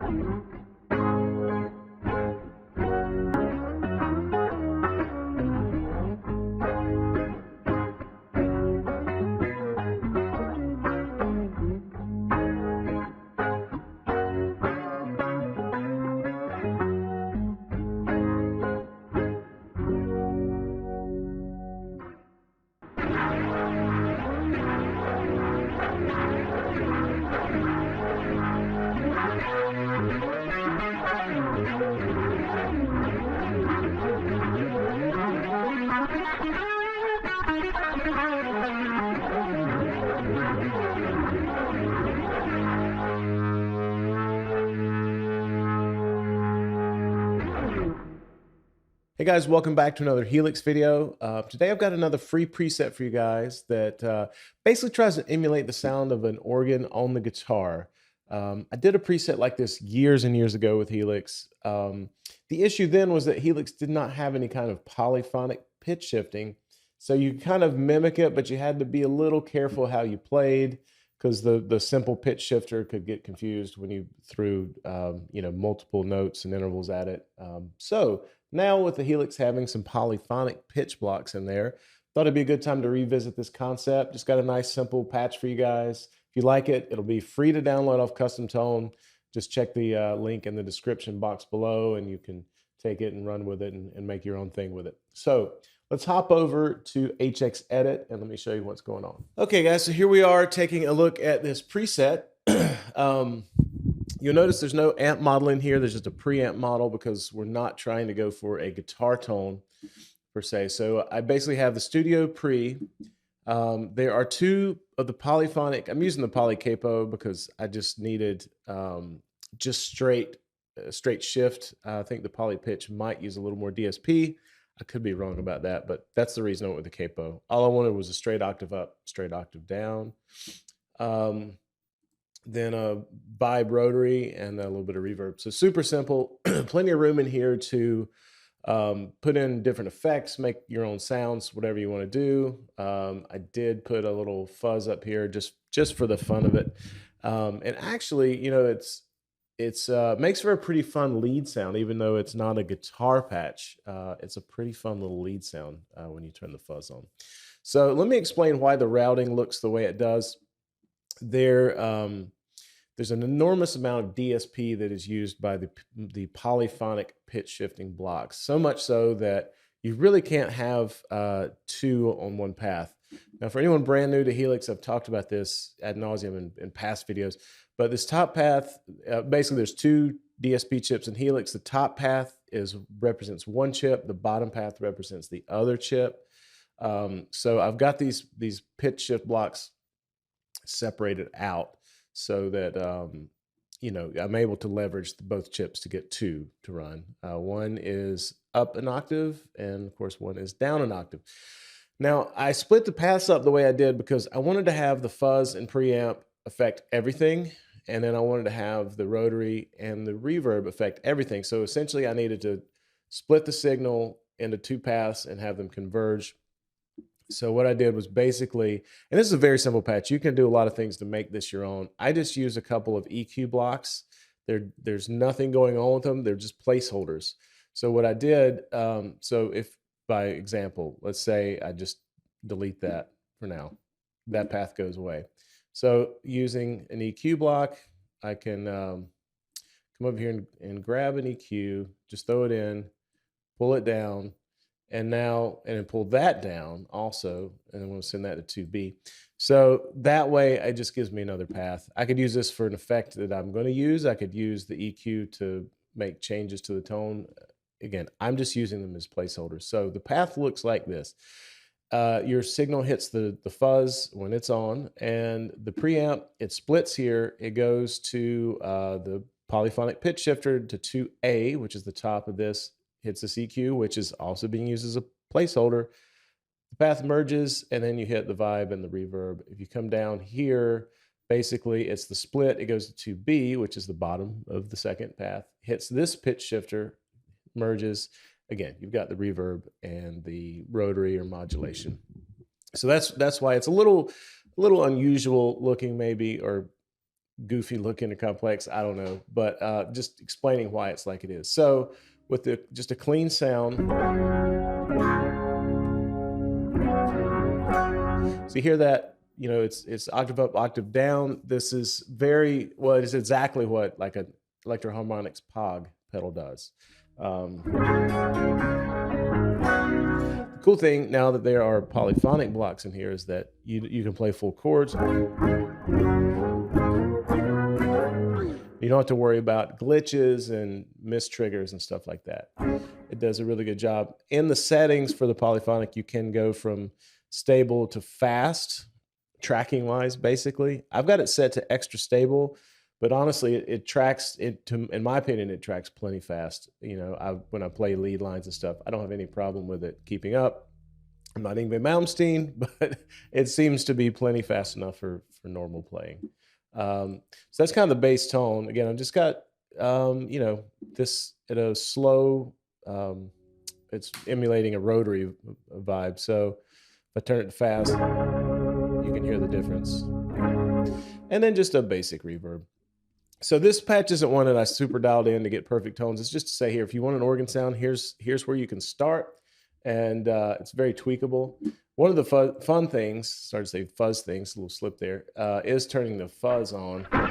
Hey guys, welcome back to another Helix video. Today I've got another free preset for you guys that basically tries to emulate the sound of an organ on the guitar. I did a preset like this years and years ago with Helix. The issue then was that Helix did not have any kind of polyphonic pitch shifting. So you kind of mimic it, but you had to be a little careful how you played because the simple pitch shifter could get confused when you threw multiple notes and intervals at it. So now with the Helix having some polyphonic pitch blocks in there, thought it'd be a good time to revisit this concept. Just got a nice simple patch for you guys. If you like it, it'll be free to download off Custom Tone. Just check the link in the description box below and you can take it and run with it and make your own thing with it. So let's hop over to HX Edit and let me show you what's going on. Okay guys, so here we are taking a look at this preset. You'll notice there's no amp model in here. There's just a preamp model because we're not trying to go for a guitar tone per se. So I basically have the studio pre. There are two of the polyphonic. I'm using the poly capo because I just needed just straight shift. I think the poly pitch might use a little more DSP. I could be wrong about that, but that's the reason I went with the capo. All I wanted was a straight octave up, straight octave down. Then a vibe rotary and a little bit of reverb. So super simple, plenty of room in here to put in different effects, make your own sounds, whatever you want to do. I did put a little fuzz up here just for the fun of it. And actually, you know, it's makes for a pretty fun lead sound, even though it's not a guitar patch. It's a pretty fun little lead sound when you turn the fuzz on. So let me explain why the routing looks the way it does. There's an enormous amount of DSP that is used by the polyphonic pitch shifting blocks, so much so that you really can't have two on one path. Now, for anyone brand new to Helix, I've talked about this ad nauseum in past videos, but this top path, basically there's two DSP chips in Helix. The top path represents one chip, the bottom path represents the other chip. So I've got these pitch shift blocks separated out so that I'm able to leverage both chips to get two to run. One is up an octave and of course one is down an octave. Now I split the paths up the way I did because I wanted to have the fuzz and preamp affect everything, and then I wanted to have the rotary and the reverb affect everything. So essentially I needed to split the signal into two paths and have them converge. So what I did was basically, and this is a very simple patch. You can do a lot of things to make this your own. I just use a couple of EQ blocks. There's nothing going on with them. They're just placeholders. So what I did, so if by example, let's say I just delete that for now, that path goes away. So using an EQ block, I can come over here and grab an EQ, just throw it in, pull it down, and then pull that down also, and then we'll send that to 2B. So that way it just gives me another path. I could use this for an effect that I'm going to use. I could use the EQ to make changes to the tone. Again, I'm just using them as placeholders. So the path looks like this. Your signal hits the fuzz when it's on, and the preamp, it splits here. It goes to the polyphonic pitch shifter to 2A, which is the top of this, hits this EQ, which is also being used as a placeholder. The path merges, and then you hit the vibe and the reverb. If you come down here, basically it's the split. It goes to 2B, which is the bottom of the second path, hits this pitch shifter, merges. Again, you've got the reverb and the rotary or modulation. So that's why it's a little unusual looking maybe, or goofy looking or complex. I don't know, but just explaining why it's like it is. So with just a clean sound, so you hear that, it's octave up, octave down. This is very well, it's exactly what like a Electro-Harmonix POG pedal does. The cool thing now that there are polyphonic blocks in here is that you can play full chords. You don't have to worry about glitches and mistriggers and stuff like that. It does a really good job. In the settings for the polyphonic, you can go from stable to fast, tracking wise, basically. I've got it set to extra stable, but honestly, it tracks it to, in my opinion, it tracks plenty fast. When I play lead lines and stuff, I don't have any problem with it keeping up. I'm not Ingve Malmsteen, but it seems to be plenty fast enough for normal playing. So that's kind of the bass tone. Again, I've just got, this at a slow, it's emulating a rotary vibe. So if I turn it to fast, you can hear the difference. And then just a basic reverb. So this patch isn't one that I super dialed in to get perfect tones. It's just to say here, if you want an organ sound, here's where you can start. And it's very tweakable. One of the fun things, sorry to say fuzz things, a little slip there, is turning the fuzz on. I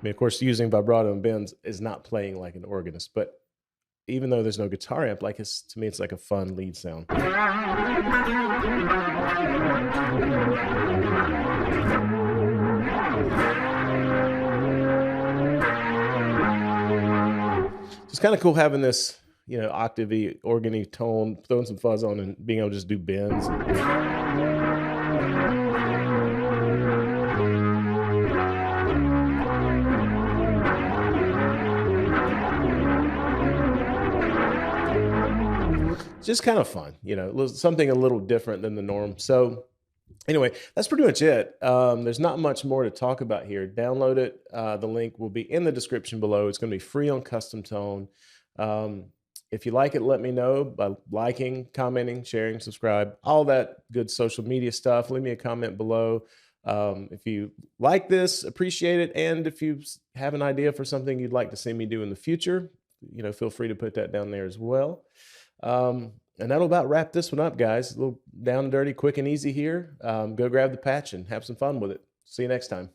mean, of course, using vibrato and bends is not playing like an organist, but even though there's no guitar amp, to me, it's like a fun lead sound. It's kind of cool having this, octave-y, organ-y tone, throwing some fuzz on and being able to just do bends. It's just kind of fun, something a little different than the norm. So anyway, that's pretty much it. There's not much more to talk about here. Download it. The link will be in the description below. It's going to be free on Custom Tone. If you like it, let me know by liking, commenting, sharing, subscribe, all that good social media stuff. Leave me a comment below. If you like this, appreciate it. And if you have an idea for something you'd like to see me do in the future, feel free to put that down there as well. And that'll about wrap this one up, guys. A little down and dirty, quick and easy here. Go grab the patch and have some fun with it. See you next time.